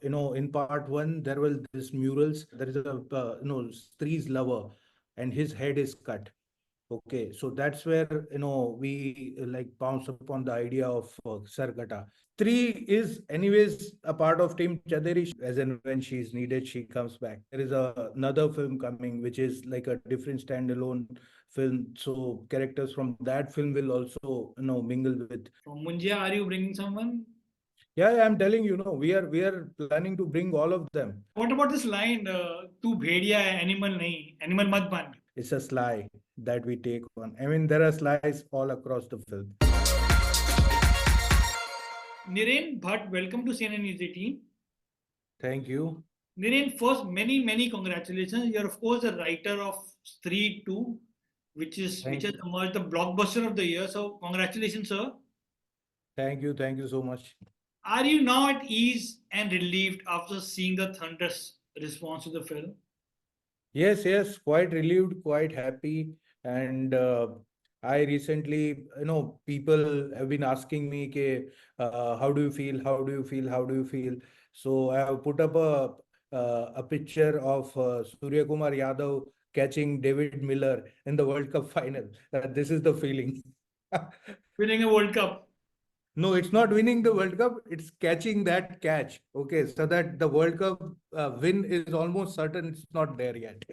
in part one, there was this murals. There is a, Stree's lover, and his head is cut. Okay, so that's where we like bounce upon the idea of Sarkata. Stree is anyways a part of Team Chaderi. As and when she's needed, she comes back. There is another film coming, which is like a different standalone film. So characters from that film will also mingle with. From Munjya, are you bringing someone? Yeah, yeah, I'm telling you, no, we are planning to bring all of them. What about this line, "तू भेड़िया है, animal नहीं, animal मत बन"? It's a sly that we take on. I mean, there are slides all across the film. Niren Bhatt, welcome to CNN News 18. Thank you. Niren, first, many congratulations. You're of course the writer of Stree 2, which Thank has you. emerged the blockbuster of the year. So congratulations, sir. Thank you. Thank you so much. Are you now at ease and relieved after seeing the thunderous response to the film? Yes, yes, quite relieved, quite happy. And I recently, people have been asking me, ke, how do you feel? How do you feel? How do you feel? So I have put up a picture of Surya Kumar Yadav catching David Miller in the World Cup final. This is the feeling. Winning a World Cup. No, it's not winning the World Cup. It's catching that catch. Okay, so that the World Cup win is almost certain. It's not there yet.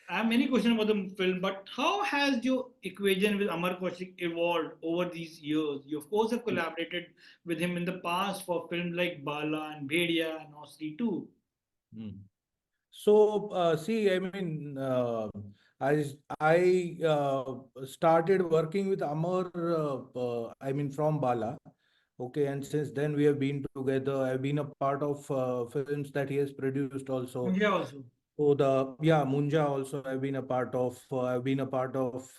I have many questions about the film, but how has your equation with Amar Kaushik evolved over these years? You, of course, have collaborated with him in the past for films like Bala and Bhedia and Osri too. Hmm. So, see, I mean, I started working with Amar, I mean, from Bala. Okay, and since then we have been together. I've been a part of films that he has produced also. Munjya also. So Munja also I've been a part of. I've been a part of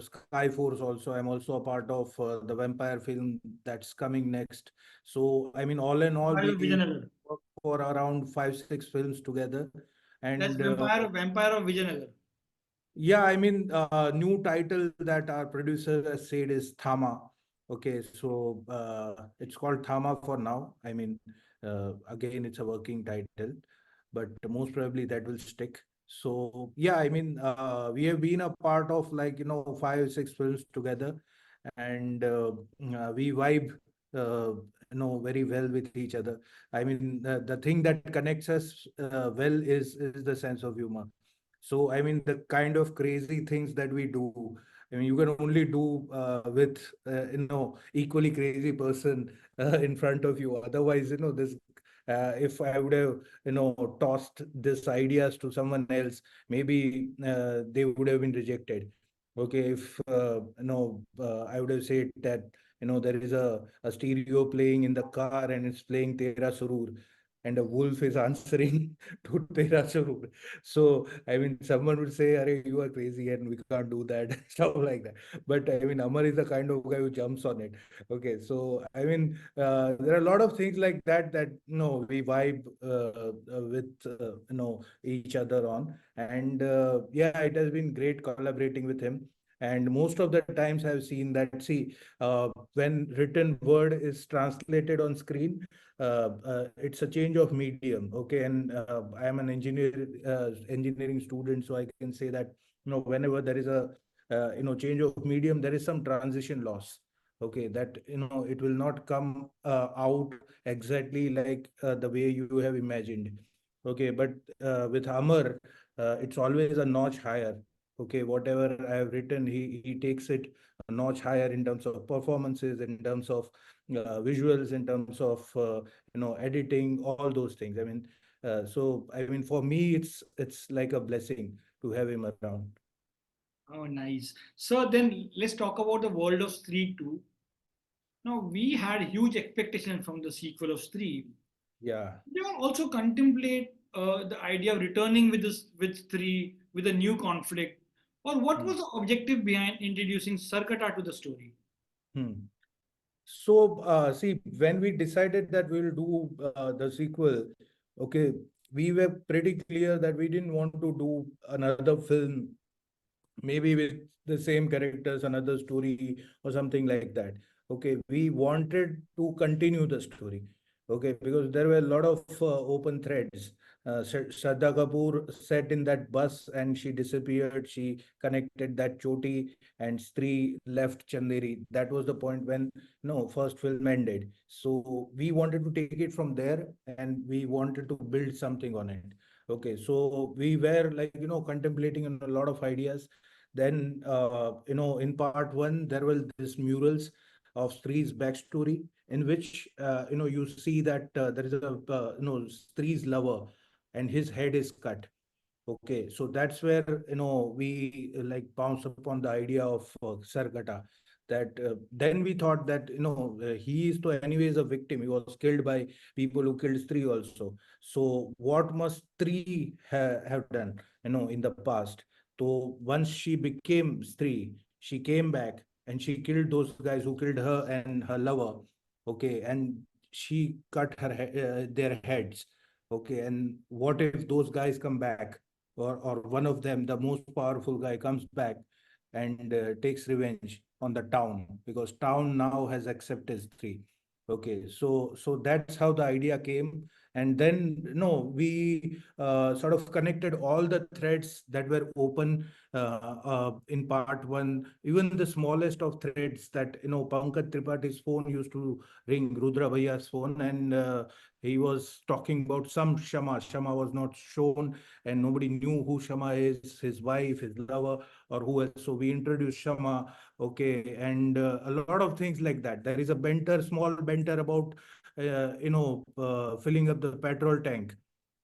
Sky Force also. I'm also a part of the vampire film that's coming next. So I mean, all in all, Vampire of we Vijayanagar. worked for around 5, 6 films together. That's And Vampire of Vijayanagar. yeah, I mean, new title that our producer has said is Thama. Okay, so it's called Thama for now. I mean, again, it's a working title, but most probably that will stick. So yeah, I mean, we have been a part of like 5, 6 films together, and we vibe, very well with each other. I mean, the thing that connects us well is the sense of humor. So, I mean, the kind of crazy things that we do, I mean, you can only do with, equally crazy person in front of you. Otherwise, if I would have, tossed this ideas to someone else, maybe they would have been rejected. Okay, if, I would have said that, there is a stereo playing in the car and it's playing Tera Surur, and a wolf is answering to Tera Surur. So, I mean, someone would say, Arey, you are crazy and we can't do that, stuff like that. But I mean, Amar is the kind of guy who jumps on it. Okay, so I mean, there are a lot of things like that we vibe with each other on, and yeah, it has been great collaborating with him. And most of the times I've seen that, see, when written word is translated on screen, it's a change of medium. Okay, and I am an engineering student, so I can say that whenever there is a change of medium, there is some transition loss. Okay, that it will not come out exactly like the way you have imagined. Okay, but with Amar, it's always a notch higher. Okay, whatever I have written, he takes it a notch higher in terms of performances, in terms of visuals, in terms of editing, all those things. I mean, so I mean, for me, it's like a blessing to have him around. Oh, nice. So then let's talk about the world of Stree 2. Now, we had huge expectations from the sequel of Stree. Yeah. They all also contemplate the idea of returning with Stree with a new conflict. Or what Hmm. was the objective behind introducing Sarkata to the story? Hmm. So, see, when we decided that we'll do the sequel, okay, we were pretty clear that we didn't want to do another film, maybe with the same characters, another story, or something like that. Okay, we wanted to continue the story. Okay, because there were a lot of open threads. Shraddha Kapoor sat in that bus and she disappeared. She connected that choti and Stree left Chanderi. That was the point when no first film ended. So we wanted to take it from there and we wanted to build something on it. Okay, so we were like contemplating on a lot of ideas. Then in part one there were these murals of Stree's backstory in which you see that there is a Stree's lover and his head is cut. Okay, so that's where we like bounce upon the idea of Sarkata. That then we thought that he is to anyways a victim. He was killed by people who killed Stree also. So what must Stree have done in the past? So once she became Stree, she came back and she killed those guys who killed her and her lover. Okay, and she cut their heads. Okay, and what if those guys come back? Or one of them, the most powerful guy, comes back and takes revenge on the town because town now has accepted three. Okay, so that's how the idea came, and then we sort of connected all the threads that were open in part one, even the smallest of threads that Pankaj Tripathi's phone used to ring, Rudra Bhaiya's phone, and he was talking about some Shama. Shama was not shown, and nobody knew who Shama is, his wife, his lover, or who else. So we introduced Shama, okay, and a lot of things like that. There is a banter, small banter about, filling up the petrol tank,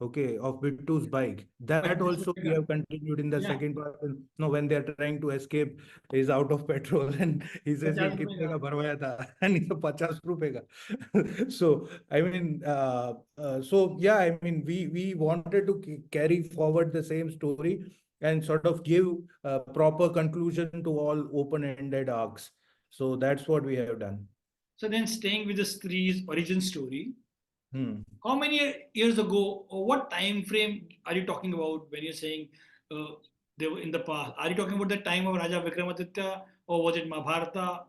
okay, of Bittu's bike. That 50 also रुपए we का. have continued in the Yeah, second part. When they are trying to escape, he's out of petrol and he says, "ये 50 रुपए कितने का. का भरवाया था?" And he said, ₹50 का. So I mean, so yeah, I mean, we wanted to carry forward the same story and sort of give a proper conclusion to all open-ended arcs. So that's what we have done. So then staying with the Stree's origin story, Hmm. how many years ago or what time frame are you talking about when you're saying uh, they were in the past? Are you talking about the time of Raja Vikramaditya or was it Mahabharata?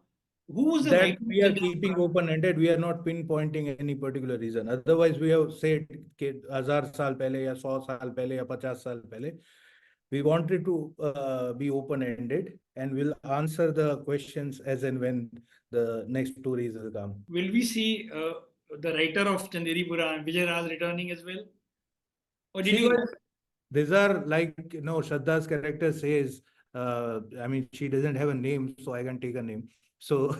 Who was the That writer of we are Chandra? keeping open-ended. We are not pinpointing any particular reason. Otherwise, we have said कि 1000 साल पहले या 100 साल पहले या 50 साल पहले. We wanted to be open-ended and we'll answer the questions as and when the next stories will come. Will we see the writer of Chanderi Puran, Vijay Raj, returning as well? Or did See, you? but these are like, Shraddha's character says, I mean, she doesn't have a name, so I can take a name. So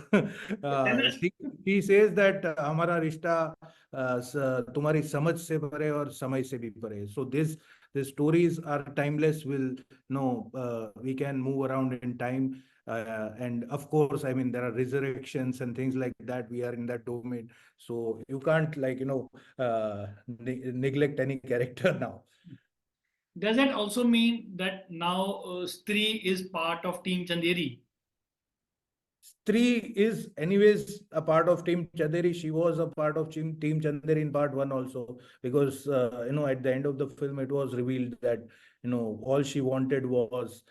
she says that हमारा रिश्ता तुम्हारी समझ से परे और समय से भी परे. So these stories are timeless. Will no, we can move around in time. And of course, I mean, there are resurrections and things like that. We are in that domain. So you can't like, neglect any character now. Does that also mean that now Stree is part of Team Chanderi? Stree is anyways a part of Team Chanderi. She was a part of Team Chanderi in part one also because at the end of the film it was revealed that all she wanted was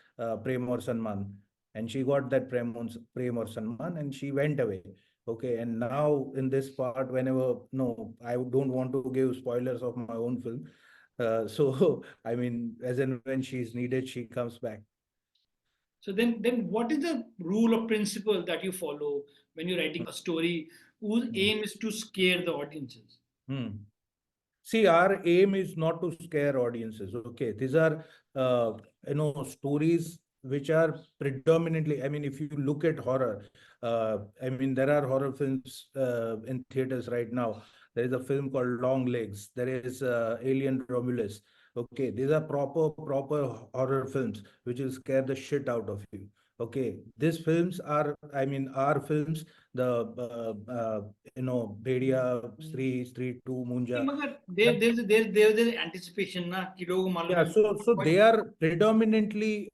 Prem or Sanman, and she got that Prem or Sanman, and she went away. Okay, and now in this part, whenever no, I don't want to give spoilers of my own film. So I mean, as and when she's needed, she comes back. So then what is the rule or principle that you follow when you're writing a story whose Hmm. aim is to scare the audiences? Hmm. See, our aim is not to scare audiences. Okay, these are stories which are predominantly. I mean, if you look at horror, I mean, there are horror films in theaters right now. There is a film called Long Legs. There is Alien Romulus. Okay, these are proper horror films which will scare the shit out of you. Okay, these films are, I mean, our films. The Bhedia, Stree 2, नहीं, Munja. मगर there's anticipation ना कि लोगों को मालूम Yeah, है. so But they are predominantly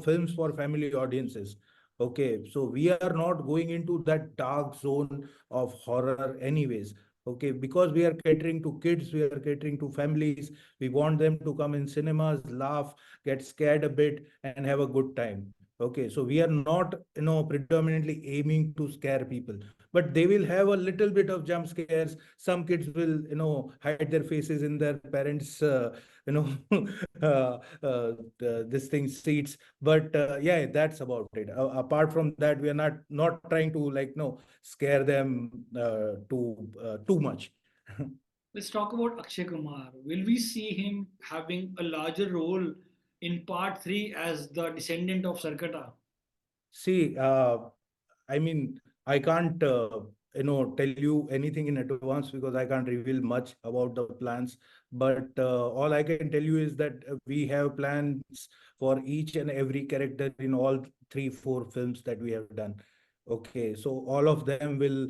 films for family audiences. Okay, so we are not going into that dark zone of horror anyways. Okay, because we are catering to kids, we are catering to families. We want them to come in cinemas, laugh, get scared a bit, and have a good time. Okay, so we are not, predominantly aiming to scare people, but they will have a little bit of jump scares. Some kids will, hide their faces in their parents, you know, this thing seats. But yeah, that's about it. Apart from that, we are not trying to, like, scare them too much. Let's talk about Akshay Kumar. Will we see him having a larger role in part 3 as the descendant of Sarkata? See, I mean, I can't, tell you anything in advance because I can't reveal much about the plans. But all I can tell you is that we have plans for each and every character in all three, four films that we have done. Okay, so all of them will,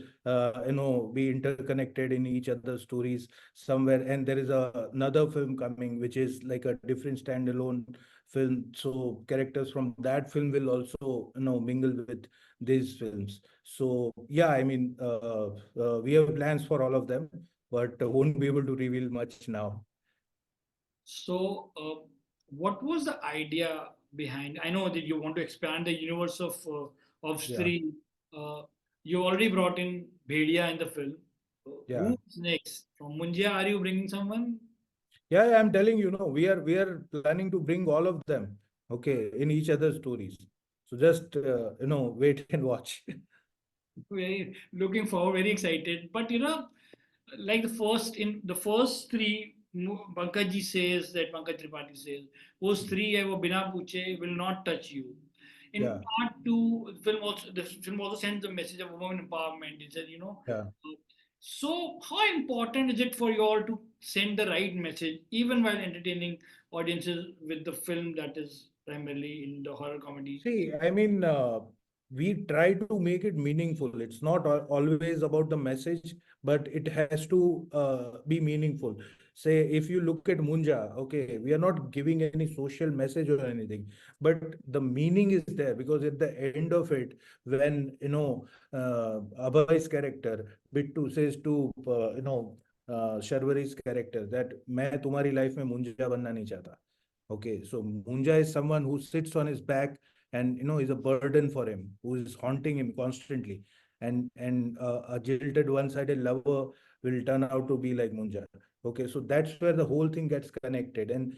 be interconnected in each other's stories somewhere. And there is another film coming, which is like a different standalone film. So characters from that film will also, mingle with these films. So yeah, I mean, we have plans for all of them, but won't be able to reveal much now. So, what was the idea behind? I know that you want to expand the universe of Yeah, Stree. Uh, you already brought in Bhedia in the film. yeah, Who's next? From Munjya, are you bringing someone? yeah, yeah, I'm telling you, no, we are planning to bring all of them, okay, in each other's stories. So just wait and watch. Very looking forward, very excited. But like the first three, Pankaj ji says that Pankaj Tripathi says, those three hai wo bina puche will not touch you. In Yeah, part two, the film also sends the message of women empowerment. It says, yeah. so how important is it for you all to send the right message, even while entertaining audiences with the film that is primarily in the horror comedy? See, I mean, we try to make it meaningful. It's not always about the message, but it has to be meaningful. Say, if you look at Munja, okay, we are not giving any social message or anything, but the meaning is there because at the end of it, when, Abhay's character, Bittu says to, Sharwari's character that मैं तुम्हारी life में मुंजा बनना नहीं चाहता. Okay, so Munja is someone who sits on his back and is a burden for him, who is haunting him constantly, and a jilted one-sided lover will turn out to be like Munja. Okay, so that's where the whole thing gets connected, and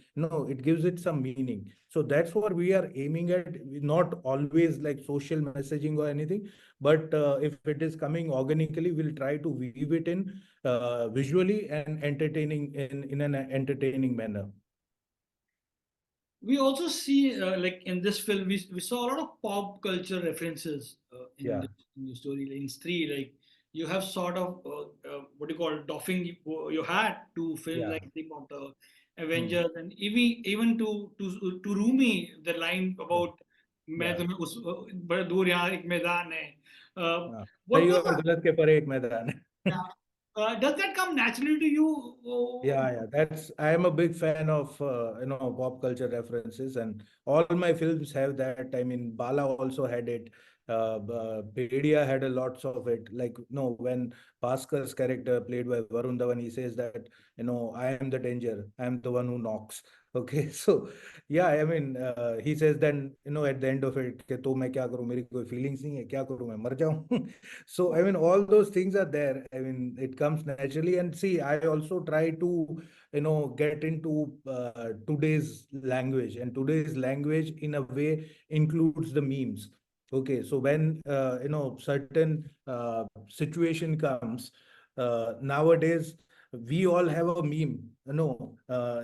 it gives it some meaning. So that's what we are aiming at. Not always like social messaging or anything, but if it is coming organically, we'll try to weave it in visually and entertaining in an entertaining manner. We also see like in this film we saw a lot of pop culture references Yeah, in the story like in Stree, like you have sort of what do you call doffing your hat to films yeah. like Harry Potter, Hmm. Avengers, and even to Rumi, the line Yeah. about मैं Yeah. तुम्हें उस बड़े दूर यहाँ एक मैदान है. हाँ, What सही was और गलत के परे एक मैदान है. that? Does that come naturally to you? Yeah, yeah, that's I am a big fan of pop culture references, and all my films have that. I mean, Bala also had it. Pedia had a lots of it. Like, when Bhaskar's character played by Varun Dhawan, he says that, I am the danger. I am the one who knocks. Okay, so yeah, I mean, he says then, at the end of it, कि तो मैं क्या करूं, मेरी कोई feelings नहीं है, क्या करूं, मैं मर जाऊं. So I mean, all those things are there. I mean, it comes naturally. And see, I also try to, get into today's language, and today's language in a way includes the memes. Okay, so when certain situation comes nowadays, we all have a meme,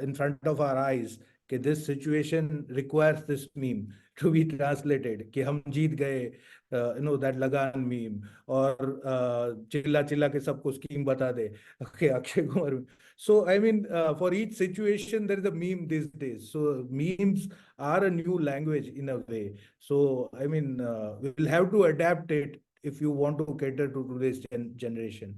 in front of our eyes. कि this situation requires this meme to be translated. कि हम जीत गए, that लगान meme. और चिल्ला चिल्ला के सबको स्कीम बता दे. Okay, Akshay Kumar. So I mean, for each situation there is a meme these days. So memes are a new language in a way. So I mean, we'll have to adapt it if you want to cater to today's generation.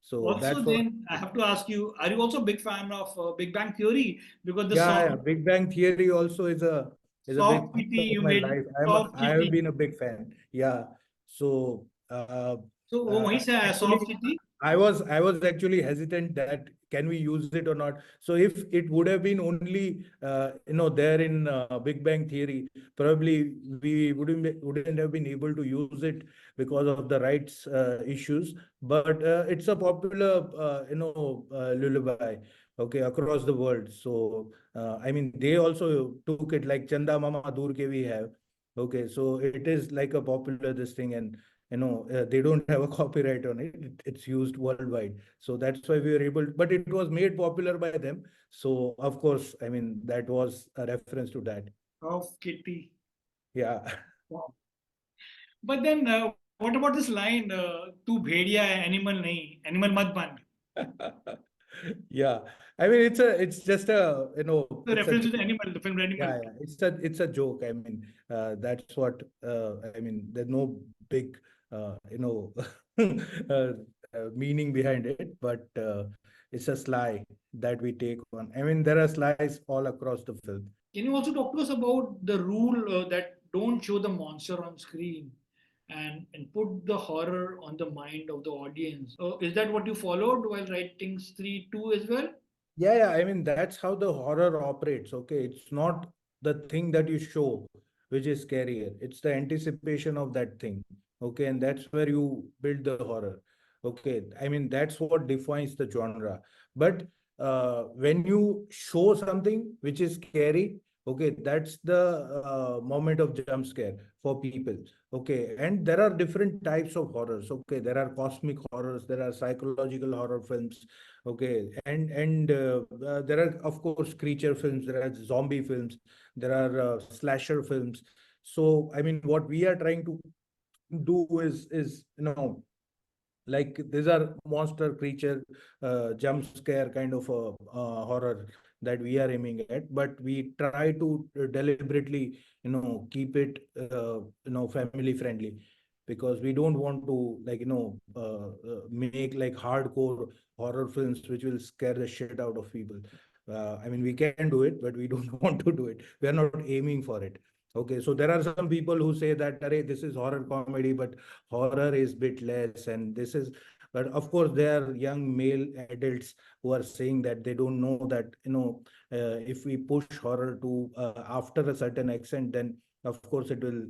So Also, that's what. then I have to ask you: are you also a big fan of Big Bang Theory? Because the Yeah, yeah. song Big Bang Theory also is a big "Soft part Kitty" of you my made life. "Soft I have Kitty." been a big fan. Yeah. So So वो वहीं से आया actually, "Soft Kitty." I was actually hesitant that can we use it or not? So if it would have been only there in Big Bang Theory, probably we wouldn't have been able to use it because of the rights issues. But it's a popular lullaby, okay, across the world. So I mean, they also took it like Chanda Mama Dur Ke we have. Okay, so it is like a popular this thing, and they don't have a copyright on it. It's used worldwide, so that's why we were able. But it was made popular by them, so of course, I mean, that was a reference to that. Of Kitty. Yeah. Wow. But then, what about this line, "तू भेड़िया है, animal नहीं, animal मत बन"? Yeah, I mean, it's just a The it's a reference to the joke. animal, the film Animal. Yeah, it's a joke. I mean, that's what I mean. There's no big meaning behind it, but it's a sly that we take on. I mean, there are slides all across the film. Can you also talk to us about the rule that don't show the monster on screen and put the horror on the mind of the audience? Is that what you followed while writing Stree 2 as well? Yeah. I mean, that's how the horror operates. Okay, it's not the thing that you show which is scarier. It's the anticipation of that thing. Okay, and that's where you build the horror. Okay, I mean, that's what defines the genre. But when you show something which is scary, okay, that's the moment of jump scare for people. Okay, and there are different types of horrors. Okay, there are cosmic horrors, there are psychological horror films. Okay, and there are of course creature films, there are zombie films, there are slasher films. So I mean, what we are trying to do is like these are monster creature jump scare kind of a horror that we are aiming at, but we try to deliberately keep it family friendly, because we don't want to like make like hardcore horror films which will scare the shit out of people. I mean, we can do it, but we don't want to do it. We are not aiming for it. Okay, so there are some people who say that, Arey, this is horror comedy, but horror is bit less, and this is. But of course, there are young male adults who are saying that they don't know that if we push horror to after a certain extent, then of course it will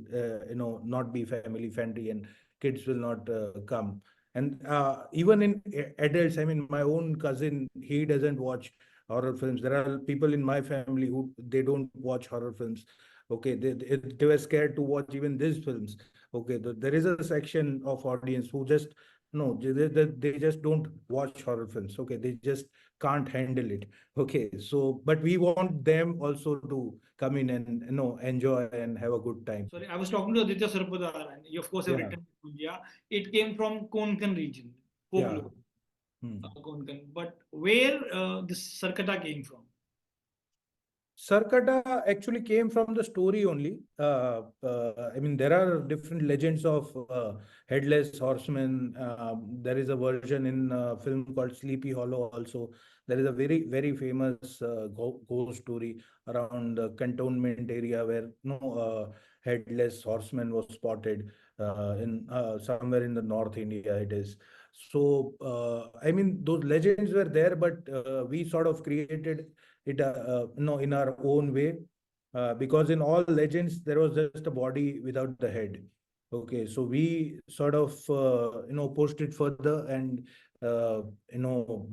not be family friendly, and kids will not come. And even in adults, I mean, my own cousin, he doesn't watch horror films. There are people in my family who they don't watch horror films. Okay, they were scared to watch even these films. Okay, there is a section of audience who just no, they just don't watch horror films. Okay, they just can't handle it. Okay, so but we want them also to come in and enjoy and have a good time. Sorry, I was talking to Aditya Sarpadar, and you of course have Yeah, written Munjya. It came from Konkan region, yeah. folklore, Hmm. Konkan. But where this Sarkata came from? Sarkata actually came from the story only. I mean, there are different legends of headless horsemen. There is a version in a film called Sleepy Hollow also. There is a very, very famous ghost story around the cantonment area where headless horseman was spotted in somewhere in the North India it is. So, I mean, those legends were there, but we sort of created it in our own way, because in all legends there was just a body without the head. Okay, so we sort of pushed it further and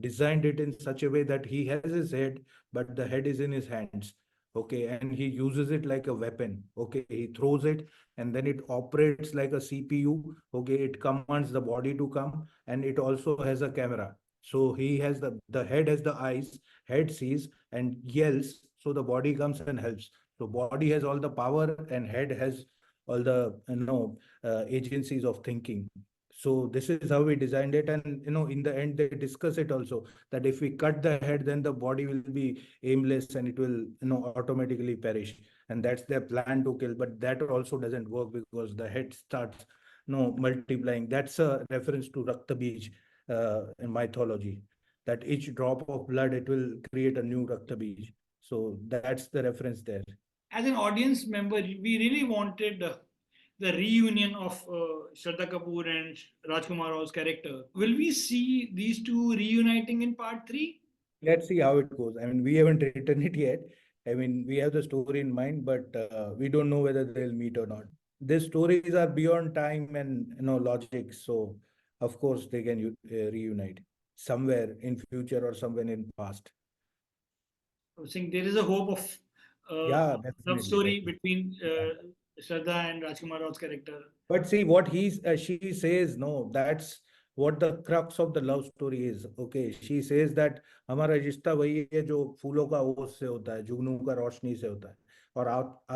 designed it in such a way that he has his head, but the head is in his hands. Okay, and he uses it like a weapon. Okay, he throws it, and then it operates like a CPU. Okay, it commands the body to come, and it also has a camera. So he has the head has the eyes, head sees and yells, so the body comes and helps. So body has all the power and head has all the agencies of thinking. So this is how we designed it, and in the end they discuss it also, that if we cut the head, then the body will be aimless and it will automatically perish, and that's their plan to kill. But that also doesn't work because the head starts multiplying. That's a reference to Rakta Bij in mythology, that each drop of blood it will create a new Rakta Bij. So that's the reference there. As an audience member, we really wanted the reunion of Shraddha Kapoor and Rajkummar Rao's character. Will we see these two reuniting in part 3? let's see how it goes. I mean, we haven't written it yet. I mean, we have the story in mind, but we don't know whether they'll meet or not. These stories are beyond time and logic, so of course they can reunite somewhere in future or somewhere in past. I think there is a hope of Yeah, love definitely, story definitely. between Yeah. Shraddha and Rajkummar Rao's character. But see what she says, no, that's what the crux of the love story is. Okay, she says that हमारा रिश्ता वही है जो फूलों का ओस से होता है, जुगनू का रोशनी से होता है, और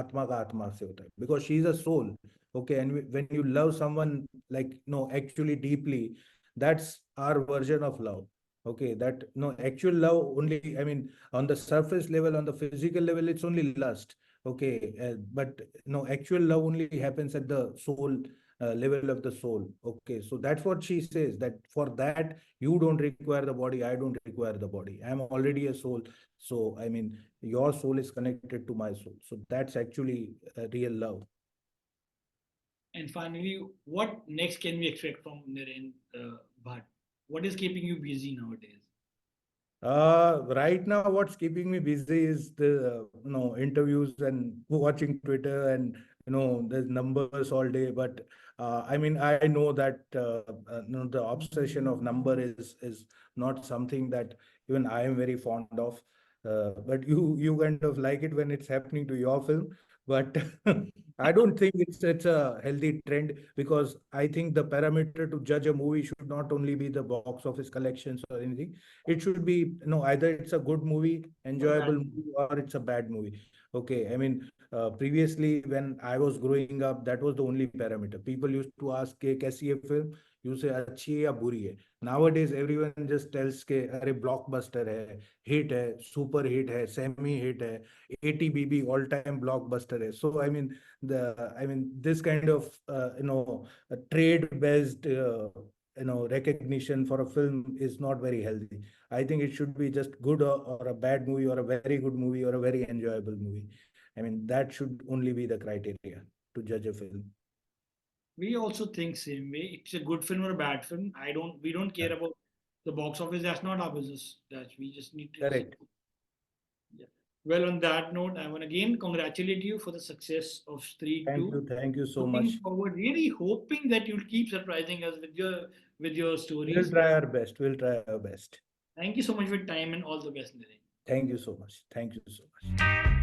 आत्मा का आत्मा से होता है. Because she is a soul. Okay, and when you love someone like no actually deeply, that's our version of love. Okay, that no actual love only. I mean, on the surface level, on the physical level, it's only lust. Okay, but no actual love only happens at the soul level of the soul. Okay, so that's what she says, that for that you don't require the body, I don't require the body, I'm already a soul. So I mean, your soul is connected to my soul, so that's actually real love. And finally, what next can we expect from Niren Bhatt? What is keeping you busy nowadays? Right now, what's keeping me busy is the interviews and watching Twitter, and there's numbers all day. But I mean, I know that the obsession of number is not something that even I am very fond of. But you kind of like it when it's happening to your film. But I don't think it's a healthy trend, because I think the parameter to judge a movie should not only be the box office collections or anything. It should be either it's a good movie, Or enjoyable bad? movie, or it's a bad movie. Okay, I mean, previously when I was growing up, that was the only parameter. People used to ask ke kaisi hai film, you say अच्छी है या बुरी है. Nowadays everyone just tells ke अरे blockbuster है, hit है, super hit है, semi hit है, 80 BB all time blockbuster है. So I mean this kind of trade based recognition for a film is not very healthy. I think it should be just good, or a bad movie, or a very good movie, or a very enjoyable movie. I mean, that should only be the criteria to judge a film. We also think same way. It's a good film or a bad film. I don't. We don't Yeah. care about the box office. That's not our business. That we just need to see. Correct. Yeah. Well, on that note, I want again congratulate you for the success of Street Thank 2. you. Thank you so Looking much. forward, really hoping that you'll keep surprising us with your We'll stories. try our best. We'll try our best. Thank you so much for your time and all the best, Niren. Thank you so much. Thank you so much.